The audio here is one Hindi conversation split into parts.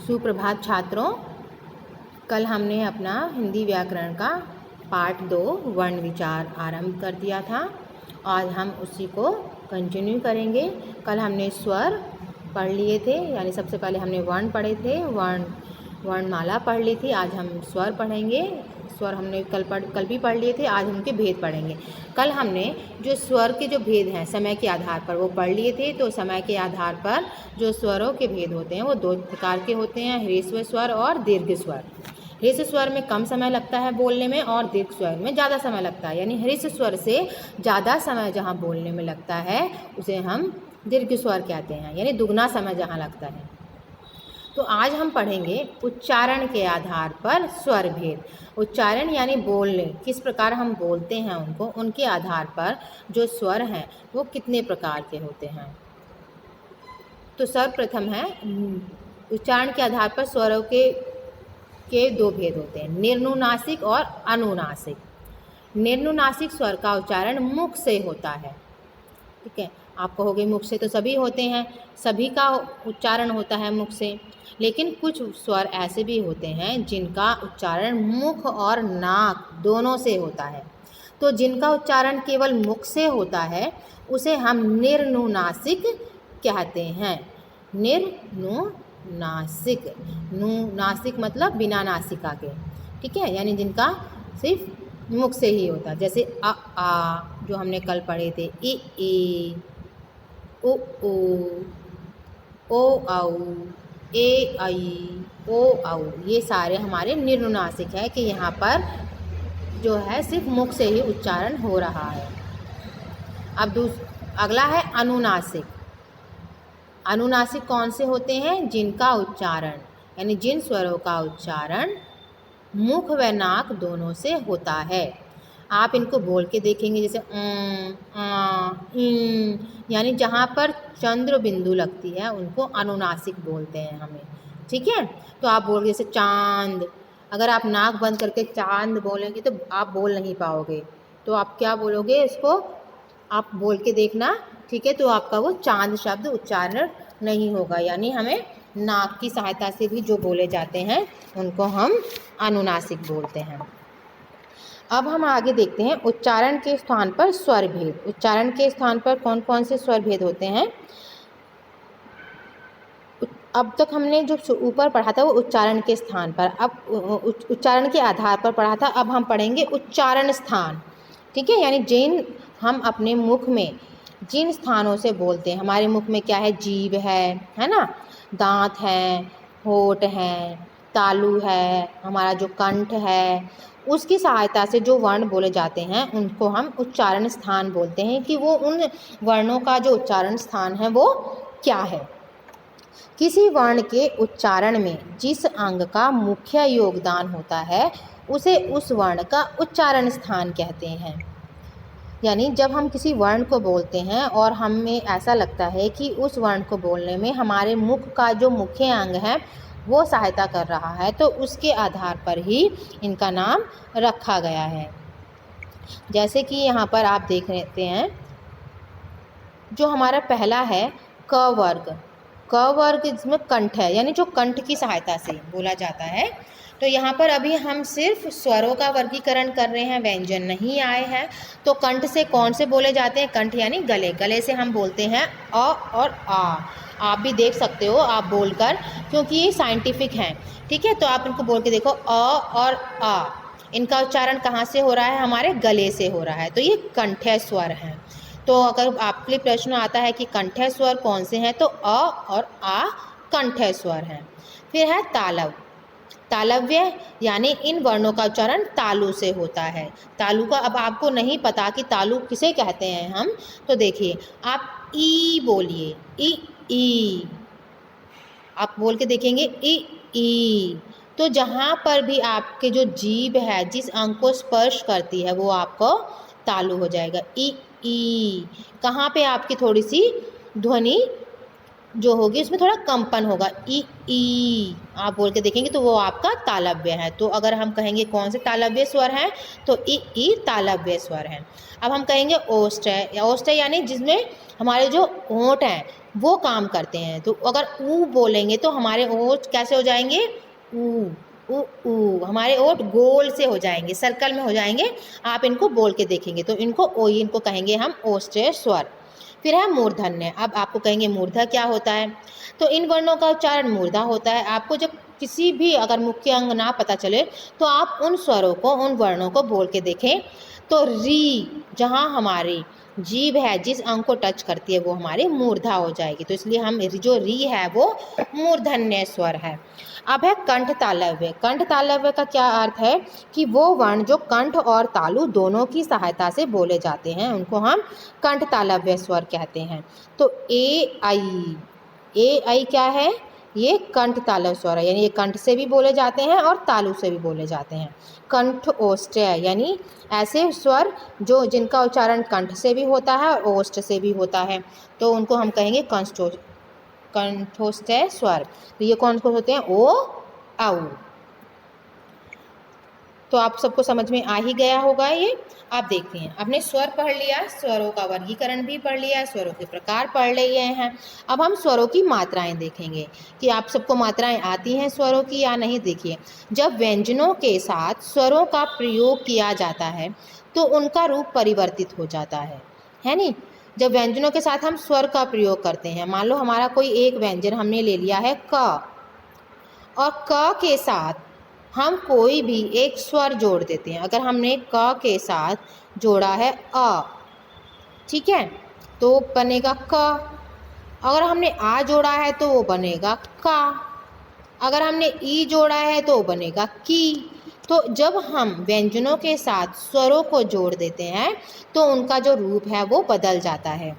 सुप्रभात छात्रों, कल हमने अपना हिंदी व्याकरण का पाठ 2 वर्ण विचार आरंभ कर दिया था। आज हम उसी को कंटिन्यू करेंगे। कल हमने स्वर पढ़ लिए थे, यानी सबसे पहले हमने वर्ण पढ़े थे, वर्णमाला पढ़ ली थी। आज हम स्वर पढ़ेंगे। स्वर हमने कल भी पढ़ लिए थे, आज उनके भेद पढ़ेंगे। कल हमने जो स्वर के जो भेद हैं समय के आधार पर वो पढ़ लिए थे। तो समय के आधार पर जो स्वरों के भेद होते हैं वो 2 प्रकार के होते हैं, ह्रस्व स्वर और दीर्घ स्वर। ह्रस्व स्वर में कम समय लगता है बोलने में और दीर्घ स्वर में ज़्यादा समय लगता है, यानी ह्रस्व स्वर से ज़्यादा समय जहाँ बोलने में लगता है उसे हम दीर्घ स्वर कहते हैं, यानी दुगना समय जहाँ लगता है। तो आज हम पढ़ेंगे उच्चारण के आधार पर स्वर भेद। उच्चारण यानी बोलने, किस प्रकार हम बोलते हैं उनको, उनके आधार पर जो स्वर हैं वो कितने प्रकार के होते हैं। तो सर्वप्रथम है उच्चारण के आधार पर स्वरों के 2 भेद होते हैं, निर्नुनासिक और अनुनासिक। निर्नुनासिक स्वर का उच्चारण मुख से होता है। ठीक है, आप कहोगे मुख से तो सभी होते हैं, सभी का उच्चारण होता है मुख से, लेकिन कुछ स्वर ऐसे भी होते हैं जिनका उच्चारण मुख और नाक दोनों से होता है। तो जिनका उच्चारण केवल मुख से होता है उसे हम निर्नुनासिक कहते हैं। निर्नुनासिक, नुनासिक मतलब बिना नासिका के। ठीक है, यानी जिनका सिर्फ मुख से ही होता है, जैसे अ आ जो हमने कल पढ़े थे, ई ओ ओ औ ए आई ओ औ, ये सारे हमारे निर्नुनासिक है कि यहाँ पर जो है सिर्फ मुख से ही उच्चारण हो रहा है। अब अगला है अनुनासिक। अनुनासिक कौन से होते हैं? जिनका उच्चारण यानी जिन स्वरों का उच्चारण मुख व नाक दोनों से होता है। आप इनको बोल के देखेंगे, जैसे यानी जहाँ पर चंद्र बिंदु लगती है उनको अनुनासिक बोलते हैं हमें। ठीक है, तो आप बोल जैसे चांद, अगर आप नाक बंद करके चांद बोलेंगे तो आप बोल नहीं पाओगे, तो आप क्या बोलोगे, इसको आप बोल के देखना। ठीक है, तो आपका वो चांद शब्द उच्चारण नहीं होगा, यानी हमें नाक की सहायता से भी जो बोले जाते हैं उनको हम अनुनासिक बोलते हैं। अब हम आगे देखते हैं उच्चारण के स्थान पर स्वर भेद। उच्चारण के स्थान पर कौन कौन से स्वर भेद होते हैं? अब तक हमने जो ऊपर पढ़ा था वो उच्चारण के स्थान पर, अब उच्चारण के आधार पर पढ़ा था। अब हम पढ़ेंगे उच्चारण स्थान। ठीक है, यानी जिन हम अपने मुख में जिन स्थानों से बोलते हैं, हमारे मुख में क्या है, जीभ है ना, दांत है, होंठ है, तालु है, हमारा जो कंठ है, उसकी सहायता से जो वर्ण बोले जाते हैं उनको हम उच्चारण स्थान बोलते हैं, कि वो उन वर्णों का जो उच्चारण स्थान है वो क्या है। किसी वर्ण के उच्चारण में जिस अंग का मुख्य योगदान होता है उसे उस वर्ण का उच्चारण स्थान कहते हैं। यानी जब हम किसी वर्ण को बोलते हैं और हमें ऐसा लगता है कि उस वर्ण को बोलने में हमारे मुख का जो मुख्य अंग है वो सहायता कर रहा है, तो उसके आधार पर ही इनका नाम रखा गया है। जैसे कि यहाँ पर आप देख लेते हैं, जो हमारा पहला है क वर्ग। क वर्ग इसमें कंठ है, यानी जो कंठ की सहायता से बोला जाता है। तो यहाँ पर अभी हम सिर्फ स्वरों का वर्गीकरण कर रहे हैं, व्यंजन नहीं आए हैं। तो कंठ से कौन से बोले जाते हैं? कंठ यानी गले, गले से हम बोलते हैं अ और आ। आप भी देख सकते हो आप बोलकर, क्योंकि ये साइंटिफिक हैं। ठीक है, तो आप इनको बोल के देखो, अ और आ, इनका उच्चारण कहाँ से हो रहा है? हमारे गले से हो रहा है, तो ये कंठ्य स्वर हैं। तो अगर आपके लिए प्रश्न आता है कि कंठ्य स्वर कौन से हैं, तो अ और आ कंठ्य स्वर हैं। फिर है तालव। तालव्य यानी इन वर्णों का उच्चारण तालु से होता है। तालु का अब आपको नहीं पता कि तालु किसे कहते हैं हम, तो देखिए आप ई बोलिए, ई आप बोल के देखेंगे, ई। तो जहाँ पर भी आपके जो जीभ है जिस अंग को स्पर्श करती है वो आपको तालु हो जाएगा। ई कहाँ पे आपकी थोड़ी सी ध्वनि जो होगी उसमें थोड़ा कंपन होगा। ई आप बोल के देखेंगे तो वो आपका तालव्य है। तो अगर हम कहेंगे कौन से तालव्य स्वर हैं, तो ई तालव्य स्वर हैं। अब हम कहेंगे ओष्ठ है, ओष्ठ है यानी जिसमें हमारे जो होंठ हैं वो काम करते हैं। तो अगर ऊ बोलेंगे तो हमारे होंठ कैसे हो जाएंगे, ऊ हमारे ओठ गोल से हो जाएंगे, सर्कल में हो जाएंगे। आप इनको बोल के देखेंगे तो इनको ओई, इनको कहेंगे हम ओष्ठ्य स्वर। फिर है मूर्धन्य। अब आपको कहेंगे मूर्धा क्या होता है, तो इन वर्णों का उच्चारण मूर्धा होता है। आपको जब किसी भी अगर मुख्य अंग ना पता चले तो आप उन स्वरों को, उन वर्णों को बोल के देखें। तो री, जहाँ हमारी जीभ है जिस अंग को टच करती है वो हमारी मूर्धा हो जाएगी। तो इसलिए हम जो री है वो मूर्धन्य स्वर है। अब है कंठ तालव्य। कंठ तालव्य का क्या अर्थ है कि वो वर्ण जो कंठ और तालु दोनों की सहायता से बोले जाते हैं उनको हम कंठ तालव्य स्वर कहते हैं। तो ए आई क्या है, ये कंठ तालव्य स्वर है, यानी ये कंठ से भी बोले जाते हैं और तालु से भी बोले जाते हैं। कंठ ओष्ठ यानी ऐसे स्वर जो जिनका उच्चारण कंठ से भी होता है और ओष्ठ से भी होता है, तो उनको हम कहेंगे कंठोष्ठ स्वर। तो ये कौन कौन होते हैं, ओ आउ। तो आप सबको समझ में आ ही गया होगा ये। आप देखते हैं आपने स्वर पढ़ लिया, स्वरों का वर्गीकरण भी पढ़ लिया, स्वरों के प्रकार पढ़ लिए हैं। अब हम स्वरों की मात्राएं देखेंगे कि आप सबको मात्राएं आती हैं स्वरों की या नहीं। देखिए, जब व्यंजनों के साथ स्वरों का प्रयोग किया जाता है तो उनका रूप परिवर्तित हो जाता है नी। जब व्यंजनों के साथ हम स्वर का प्रयोग करते हैं, मान लो हमारा कोई एक व्यंजन हमने ले लिया है क, और क के साथ हम कोई भी एक स्वर जोड़ देते हैं। अगर हमने क के साथ जोड़ा है अ, ठीक है, तो बनेगा क। अगर हमने आ जोड़ा है तो वो बनेगा का। अगर हमने ई जोड़ा है तो वो बनेगा की। तो जब हम व्यंजनों के साथ स्वरों को जोड़ देते हैं तो उनका जो रूप है वो बदल जाता है।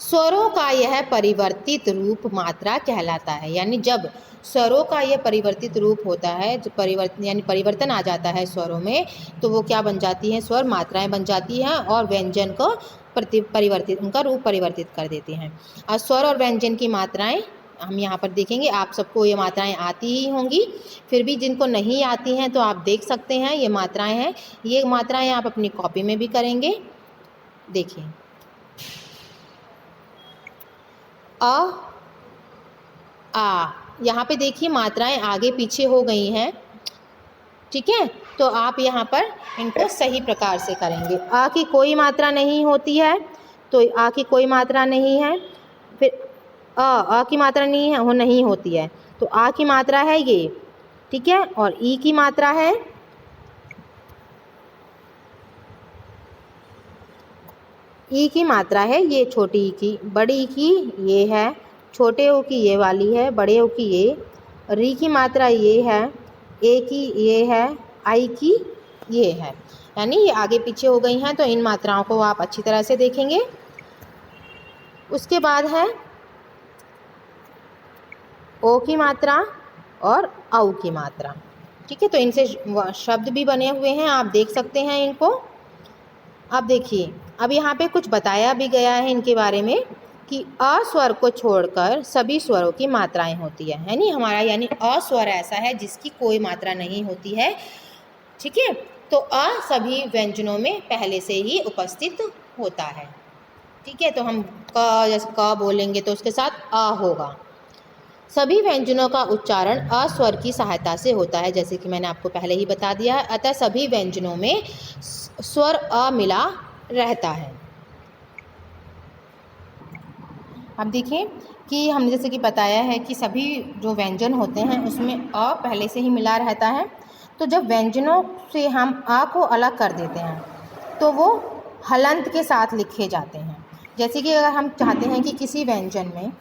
स्वरों का यह परिवर्तित रूप मात्रा कहलाता है। यानी जब स्वरों का यह परिवर्तित रूप होता है, जो परिवर्तन आ जाता है स्वरों में, तो वो क्या बन जाती हैं, स्वर मात्राएं बन जाती हैं और व्यंजन को परिवर्तित, उनका रूप परिवर्तित कर देती हैं। और स्वर और व्यंजन की मात्राएं हम यहाँ पर देखेंगे। आप सबको ये मात्राएं आती ही होंगी, फिर भी जिनको नहीं आती हैं तो आप देख सकते हैं ये मात्राएं हैं। ये मात्राएं आप अपनी कॉपी में भी करेंगे। देखिए, आ यहाँ पे देखिए मात्राएं आगे पीछे हो गई हैं, ठीक है। तो आप यहाँ पर इनको सही प्रकार से करेंगे। आ की कोई मात्रा नहीं होती है, तो आ की कोई मात्रा नहीं है। फिर आ की मात्रा नहीं है, वो नहीं होती है, तो आ की मात्रा है ये, ठीक है। और ई की मात्रा है, ई की मात्रा है ये छोटी ई की, बड़ी ई की ये है, छोटे ओ की ये वाली है, बड़े ओ की ये, री की मात्रा ये है, ए की ये है, आई की ये है। यानी ये आगे पीछे हो गई हैं, तो इन मात्राओं को आप अच्छी तरह से देखेंगे। उसके बाद है ओ की मात्रा और औ की मात्रा, ठीक है। तो इनसे शब्द भी बने हुए हैं, आप देख सकते हैं इनको। अब देखिए, अब यहाँ पे कुछ बताया भी गया है इनके बारे में कि अ स्वर को छोड़कर सभी स्वरों की मात्राएं होती है नी हमारा, यानी अ स्वर ऐसा है जिसकी कोई मात्रा नहीं होती है, ठीक है। तो अ सभी व्यंजनों में पहले से ही उपस्थित होता है, ठीक है। तो हम क जैसे क बोलेंगे तो उसके साथ अ होगा। सभी व्यंजनों का उच्चारण अ स्वर की सहायता से होता है, जैसे कि मैंने आपको पहले ही बता दिया है। अतः सभी व्यंजनों में स्वर अ मिला रहता है। अब देखिए कि हमने जैसे कि बताया है कि सभी जो व्यंजन होते हैं उसमें अ पहले से ही मिला रहता है। तो जब व्यंजनों से हम अ को अलग कर देते हैं तो वो हलंत के साथ लिखे जाते हैं। जैसे कि अगर हम चाहते हैं कि किसी व्यंजन में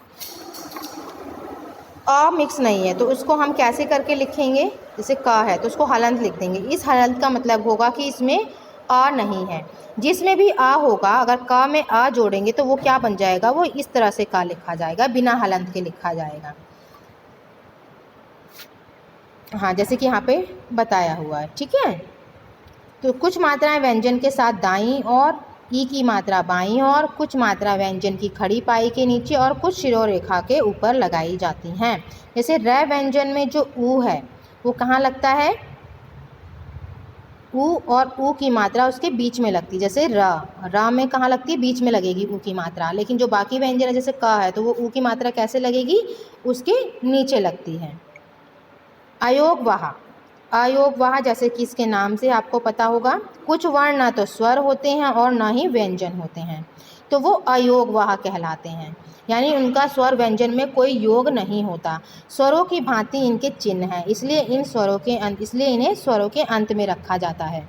अ मिक्स नहीं है तो उसको हम कैसे करके लिखेंगे, जैसे क है तो उसको हलंत लिख देंगे। इस हलंत का मतलब होगा कि इसमें अ नहीं है। जिसमें भी अ होगा, अगर क में अ जोड़ेंगे तो वो क्या बन जाएगा, वो इस तरह से क लिखा जाएगा, बिना हलंत के लिखा जाएगा। हाँ, जैसे कि यहाँ पे बताया हुआ है, ठीक है। तो कुछ मात्राएं व्यंजन के साथ दाईं और ई की मात्रा बाईं और कुछ मात्रा व्यंजन की खड़ी पाई के नीचे और कुछ शिरोरेखा के ऊपर लगाई जाती हैं। जैसे र व्यंजन में जो ऊ है वो कहाँ लगता है, ऊ और ऊ की मात्रा उसके बीच में लगती है। जैसे र में कहाँ लगती है, बीच में लगेगी ऊ की मात्रा, लेकिन जो बाकी व्यंजन है जैसे क है तो वो ऊ की मात्रा कैसे लगेगी, उसके नीचे लगती है। अयोगवाह, अयोगवाह जैसे कि इसके नाम से आपको पता होगा, कुछ वर्ण ना तो स्वर होते हैं और ना ही व्यंजन होते हैं, तो वो अयोगवाह कहलाते हैं, यानी उनका स्वर व्यंजन में कोई योग नहीं होता। स्वरों की भांति इनके चिन्ह हैं, इसलिए इन्हें स्वरों के अंत में रखा जाता है।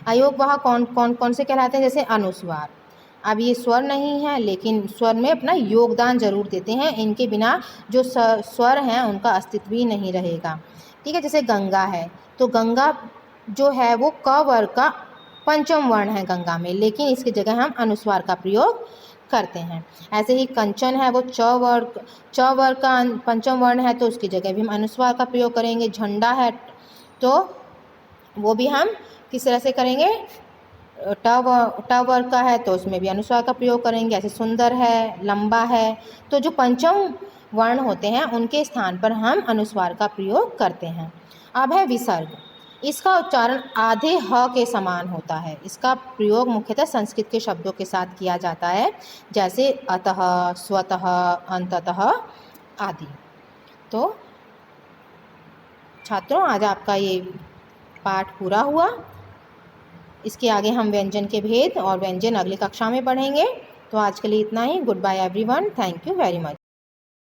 अयोगवाह कौन से कहलाते हैं, जैसे अनुस्वार। अब ये स्वर नहीं है लेकिन स्वर में अपना योगदान जरूर देते हैं, इनके बिना जो स्वर हैं उनका अस्तित्व ही नहीं रहेगा। ठीक है, जैसे गंगा है तो गंगा जो है वो क वर्ग का पंचम वर्ण है गंगा में, लेकिन इसकी जगह हम अनुस्वार का प्रयोग करते हैं। ऐसे ही कंचन है वो च वर्ग का पंचम वर्ण है तो उसकी जगह भी हम अनुस्वार का प्रयोग करेंगे। झंडा है तो वो भी हम किस तरह से करेंगे, ट वर्ग का है तो उसमें भी अनुस्वार का प्रयोग करेंगे। ऐसे सुंदर है, लंबा है, तो जो पंचम वर्ण होते हैं उनके स्थान पर हम अनुस्वार का प्रयोग करते हैं। अब है विसर्ग, इसका उच्चारण आधे ह के समान होता है। इसका प्रयोग मुख्यतः संस्कृत के शब्दों के साथ किया जाता है, जैसे अतः, स्वतः, अंततः आदि। तो छात्रों, आज आपका ये पाठ पूरा हुआ। इसके आगे हम व्यंजन के भेद और व्यंजन अगली कक्षा में पढ़ेंगे। तो आज के लिए इतना ही। Good bye everyone, thank you very much.